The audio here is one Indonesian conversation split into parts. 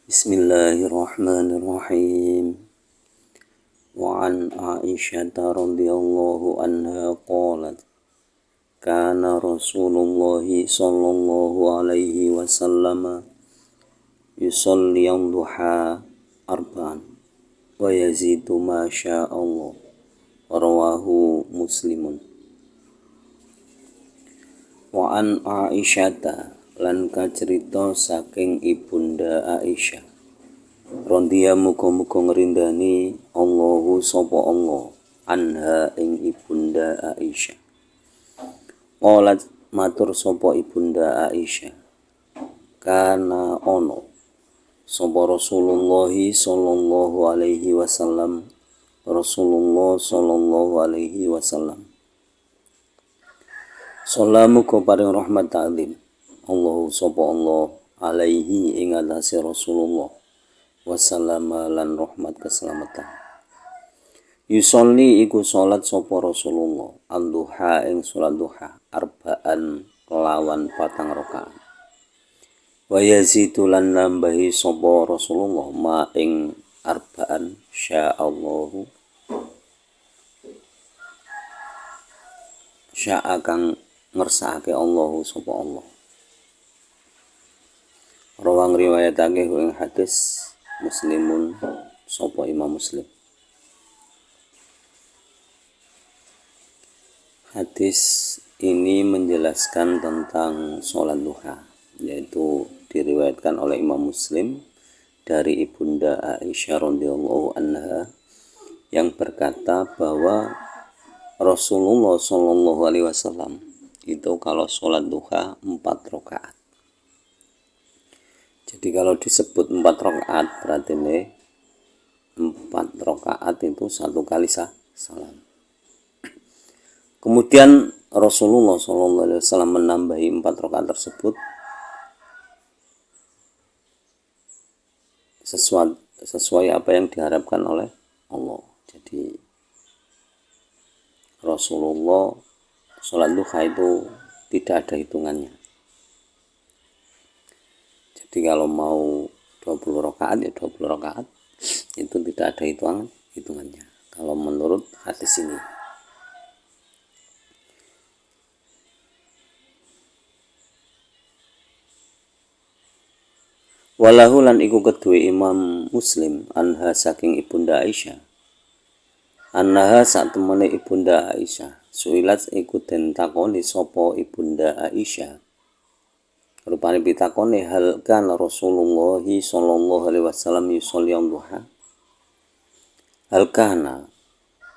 Bismillahirrahmanirrahim. Wa an Aisyah radhiyallahu anha qalat kana Rasulullah sallallahu alaihi wasallam yusalli duha arba'an wa yazidu ma syaa Allah. Rawahu Muslimun. Wa an Aisyah lan kacerita saking ibunda Aisyah radhiya muga-muga ngrindani Allahu sapa Allah anha ing ibunda Aisyah. Qalat matur sapa ibunda Aisyah, kana ono sapa Rasulullah sallallahu alaihi wasallam Salamu ko paring rahmat ta'zim Allahu sapa Allah alaihi ing atase Rasulullah wasallama lan rahmat keselamatan. Yusolli iku salat sapa Rasulullah al-duha ing salat duha arba'an kelawan 4 rakaat. Wa yazidu lan nambahi sapa Rasulullah ma ing arba'an sya'allahu sya'a kang ngersakake Allahu sapa Allah. Rawang riwayatake ing hadis Muslimun sapa Imam Muslim. Hadis ini menjelaskan tentang sholat duha, yaitu diriwayatkan oleh Imam Muslim dari ibunda Aisyah radhiyallahu anha yang berkata bahwa Rasulullah Shallallahu alaihi wasallam itu kalau sholat duha 4 rakaat. Jadi kalau disebut 4 rakaat berarti ini 4 rakaat itu 1 kali salam. Kemudian Rasulullah SAW menambahi 4 rakaat tersebut sesuai apa yang diharapkan oleh Allah. Jadi Rasulullah sholat duha itu tidak ada hitungannya. Jadi kalau mau 20 rakaat ya 20 rakaat, itu tidak ada hitungannya. Kalau menurut hadis ini. Walahu lan iku kedue Imam Muslim anha saking ibunda Aisyah. Annaha sak temene ibunda Aisyah. Suilat iku den takoni sapa ibunda Aisyah. Rupane pitakone hal kana Rasulullah sallallahu alaihi wasallam yusolli duha. Hal kana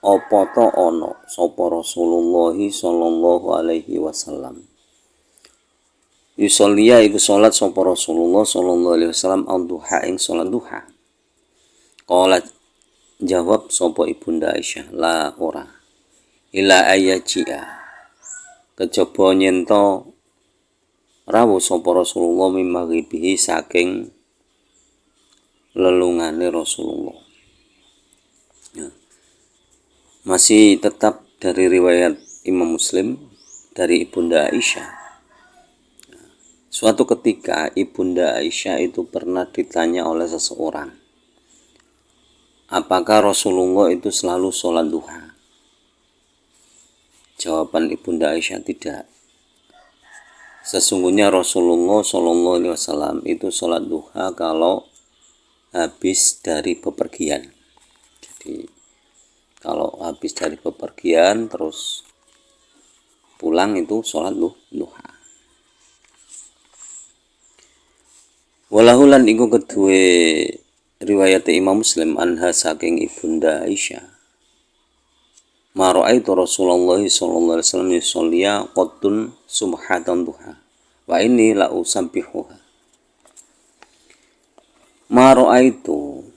apa ta ana sapa Rasulullah sallallahu alaihi wasallam. Yusolliya iku salat sapa Rasulullah sallallahu alaihi wasallam duha ing salat duha. Qalat jawab sapa ibunda Aisyah, la ora. Ila ayaji'a. Kejaba nyento rawuh sapa Rasulullah mimaghibihi saking lelungane Rasulullah. Ya. Masih tetap dari riwayat Imam Muslim dari ibunda Aisyah. Suatu ketika ibunda Aisyah itu pernah ditanya oleh seseorang, apakah Rasulullah itu selalu sholat duha? Jawaban ibunda Aisyah, tidak. Sesungguhnya Rasulullah Shallallahu alaihi wasallam itu sholat duha kalau habis dari bepergian. Jadi kalau habis dari bepergian terus pulang itu sholat duha. Walahulan iku kedue riwayat Imam Muslim anha saking ibunda Aisyah. Ma ra'aitu Rasulullah sallallahu alaihi wasallam yusolliya qattun subhatan duha wa inni la usabbihuha. Ma ra'aitu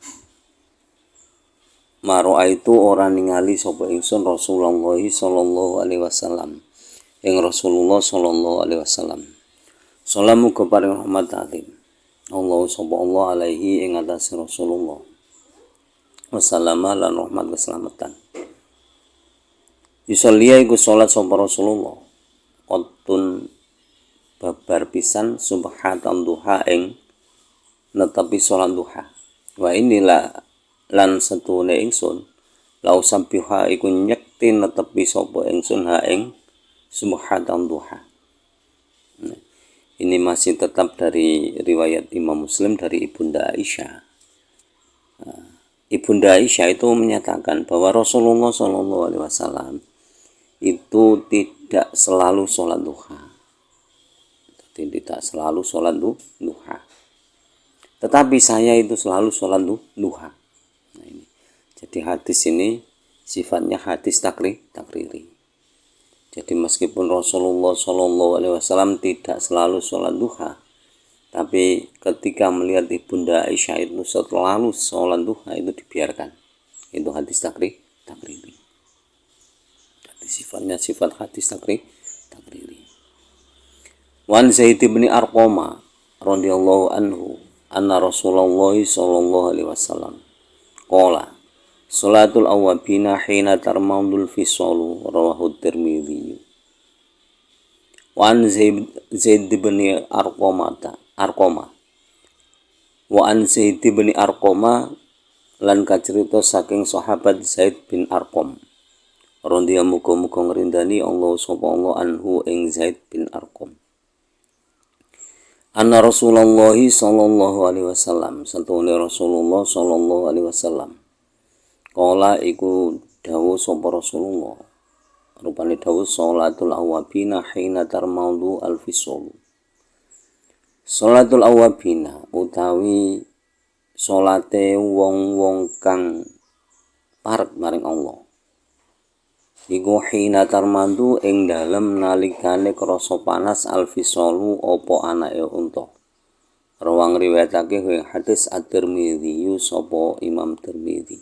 ora ningali sapa ingsun Rasulullah sallallahu alaihi wasallam ing Rasulullah sallallahu alaihi wasallam. Salamu kepada rahmat ta'zim Allah sapa Allah alaihi ing atase Rasulullah wasallama lan rahmat keselamatan. Yusolliya iku salat sapa Rasulullah qattun babar pisan subhatan duha ing netepi salat duha. Wa inilah lan setune ingsun lau sabbiha iku nyekti netepi sapa ingsun ha ing subhatan duha. Ini masih tetap dari riwayat Imam Muslim dari Ibunda Aisyah. Ibunda Aisyah itu menyatakan bahwa Rasulullah SAW itu tidak selalu sholat duha. Tidak selalu sholat duha. Tetapi saya itu selalu sholat duha. Nah, ini. Jadi hadis ini sifatnya hadis takriri. Jadi meskipun Rasulullah SAW tidak selalu sholat duha, tapi ketika melihat Ibunda Aisyah itu selalu sholat duha itu dibiarkan. Itu hadis takriri. Jadi sifatnya sifat hadis takriri. Wan Zaid bin Arqamah radhiyallahu anhu anna Rasulullah sallallahu alaihi wasallam qala salatul awwabina hina tarmaudul fisalu rawahu Tirmidzi. Wan Zaid bin Arqamah wa an Zaid bin Arqamah lan kacerita saking sahabat Zaid bin Arqam radhiyallahu muga-muga ngrindani Allah sapa Allah anhu ing Zaid bin Arqam. Anna Rasulullah sallallahu alaihi wasallam satune Rasulullah sallallahu alaihi wasallam kala iku dawuh sapa Rasulullah rupane dawuh salatul awabina hina tarmaudu al-fisul. Salatul awabina utawi salate wong-wong kang parek maring Allah iku hina tarmandu ing dalem nalikane krasa panas alfisolu apa anake unta. Rawang riwayatake hadis At-Tirmidzi sapa Imam Tirmidzi.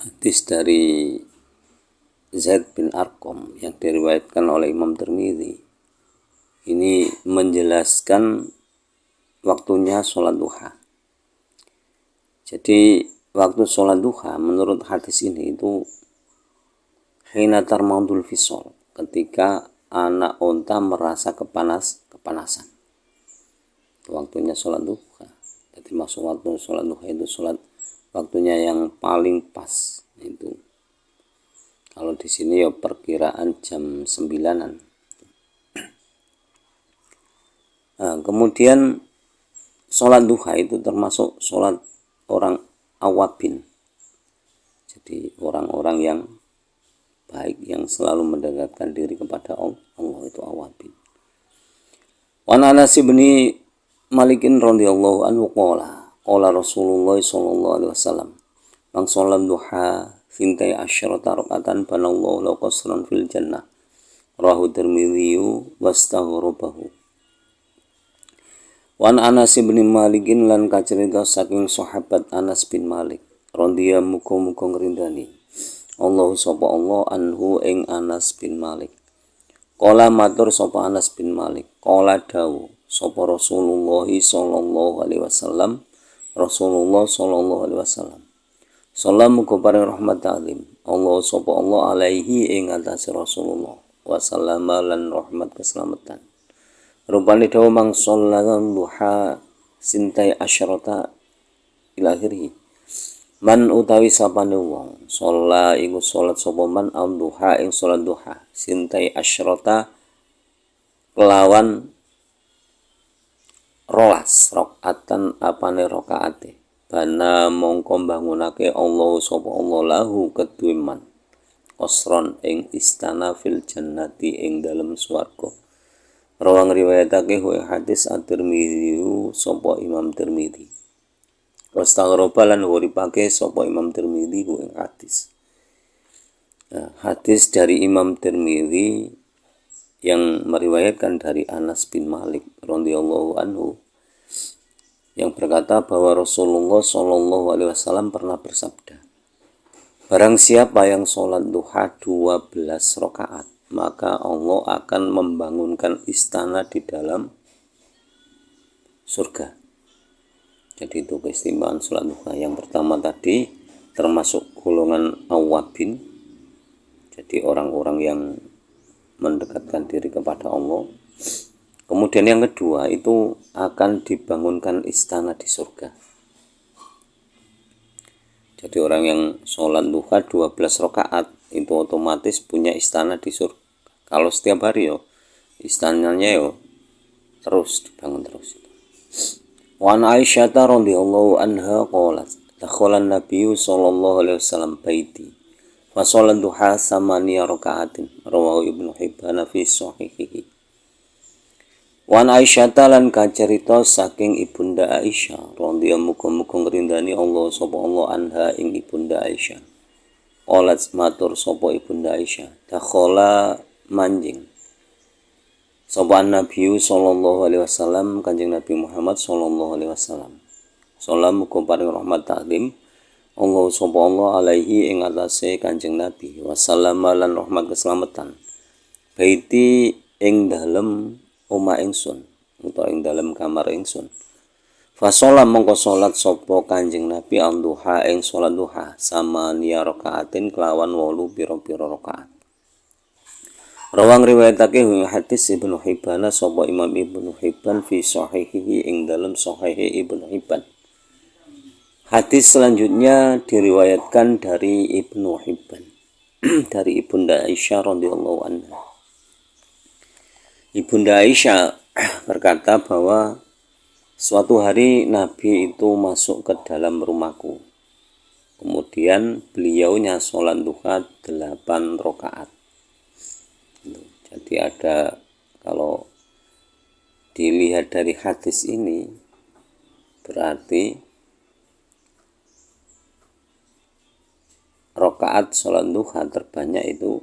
Hadis dari Zaid bin Arqam yang diriwayatkan oleh Imam Tirmidzi ini menjelaskan waktunya sholat duha. Jadi waktu sholat duha menurut hadis ini itu hina tarmaudul fisol, ketika anak unta merasa kepanasan. Waktunya sholat duha. Jadi masuk waktu sholat duha itu sholat waktunya yang paling pas itu. Kalau di sini ya perkiraan jam 9-an. Nah, kemudian sholat duha itu termasuk sholat orang awabin. Jadi orang-orang yang baik yang selalu mendekatkan diri kepada Allah itu awabin. Wa Anas bin Malik radhiyallahu anhu qala Rasulullah sallallahu alaihi wasallam man sholat duha fintai asyrata rakaatan banallahu lahu qasran fil jannah rawahu Tirmidzi wastaghrabahu. Wan Anas bin Malik lan kacerita saking sahabat Anas bin Malik radhiyallahu muga-muga ngrindani Allah sapa Allah anhu ing Anas bin Malik. Qala matur sapa Anas bin Malik qala dawu sapa Rasulullah sallallahu alaihi wasallam Rasulullah sallallahu alaihi wasallam salam muga paring rahmat ta'lim Allah sapa Allah alaihi ing atase Rasulullah wa sallama lan rahmat keselamatan. Rupane dawa mang sholat duha sintai asyrata ila akhirih. Man utawi sapane wong sholat iku sholat sapa man al-duha ing sholat duha sintai asyrata kelawan rolas rakaatan apane rakaate bana mongko bangunake Allah sapa Allah lahu kedue man qasron ing istana fil jannati ing dalem swarga. Rawang riwayatake hadis At-Tirmidzi sapa Imam Tirmidzi. Wastaghroba lan uripake sapa Imam Tirmidzi ing hadis. Hadis dari Imam Tirmidzi yang meriwayatkan dari Anas bin Malik radhiyallahu anhu yang berkata bahwa Rasulullah sallallahu alaihi wasallam pernah bersabda, barang siapa yang sholat duha 12 rakaat maka Allah akan membangunkan istana di dalam surga. Jadi itu keistimewaan sholat duha. Yang pertama tadi termasuk golongan awabin, jadi orang-orang yang mendekatkan diri kepada Allah. Kemudian yang kedua itu akan dibangunkan istana di surga. Jadi orang yang sholat duha 12 rakaat itu otomatis punya istana di surga. Kalau setiap hari istananya terus dibangun terus. Wa an Aisyah radhiyallahu anha qalat dakhala an-nabiyyu sallallahu alaihi wasallam baiti fa shalat duha samaniya raka'atin rawahu Ibnu Hibban fi sahihihi. Wan Aisyah lan kacerita saking Ibunda Aisyah radhiyallahu muga-muga ngrindani Allah sapa Allah anha ing Ibunda Aisyah. Olat matur sapa Ibunda Aisyah, dakhala manjing sapa Nabi sallallahu alaihi wasallam Kanjeng Nabi Muhammad sallallahu alaihi wasallam. Salam muga paring rahmat taklim Allah sapa Allah alaihi ing atase Kanjeng Nabi wasallam lan rahmat keselamatan. Baiti ing dalem omah ingsun utawa ing dalem kamar ingsun. Fasolam mongko salat sapa Kanjeng Nabi duha ing salat duha sama niya rakaatin kelawan 8 pira-pira rakaat. Rawang riwayatake hadis Ibnu Hibban sapa Imam Ibnu Hibban fi sahihihi ing dalem sahih Ibnu Hibban. Hadis selanjutnya diriwayatkan dari Ibnu Hibban dari Ibunda Aisyah radhiyallahu anha. Ibunda Aisyah berkata bahwa suatu hari Nabi itu masuk ke dalam rumahku. Kemudian beliaunya sholat duha 8 rakaat. Jadi ada, kalau dilihat dari hadis ini berarti rakaat sholat duha terbanyak itu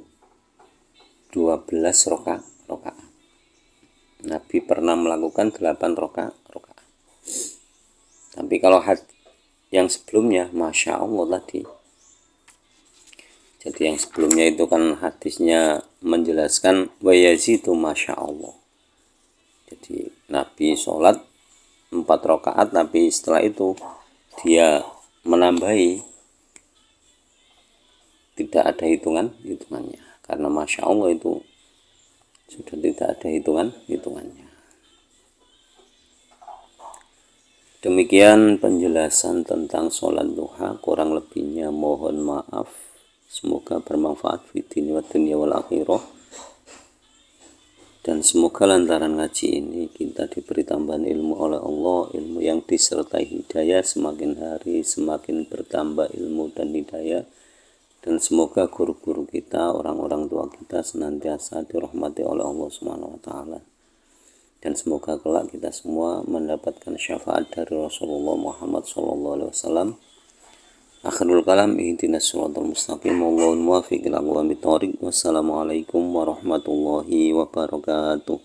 12 rakaat. Nabi pernah melakukan 8 rakaat. Tapi kalau yang sebelumnya, Masya Allah tadi. Jadi yang sebelumnya itu kan hadisnya menjelaskan wa yazidu Masya Allah. Jadi Nabi sholat 4 rakaat, tapi setelah itu dia menambahi, tidak ada hitungannya. Karena Masya Allah itu sudah tidak ada hitungannya. Demikian penjelasan tentang sholat duha, kurang lebihnya mohon maaf. Semoga bermanfaat fi dini wa dunya wal akhirah. Dan semoga lantaran ngaji ini kita diberi tambahan ilmu oleh Allah, ilmu yang disertai hidayah, semakin hari semakin bertambah ilmu dan hidayah. Dan semoga guru-guru kita, orang-orang tua kita senantiasa dirahmati oleh Allah Subhanahu wa taala. Dan semoga kelak kita semua mendapatkan syafaat dari Rasulullah Muhammad sallallahu alaihi wasallam. Akhirul kalam, ihdinas siratal mustaqim, wallahul muwaffiq ila aqwamit thoriq. Wassalamualaikum warahmatullahi wabarakatuh.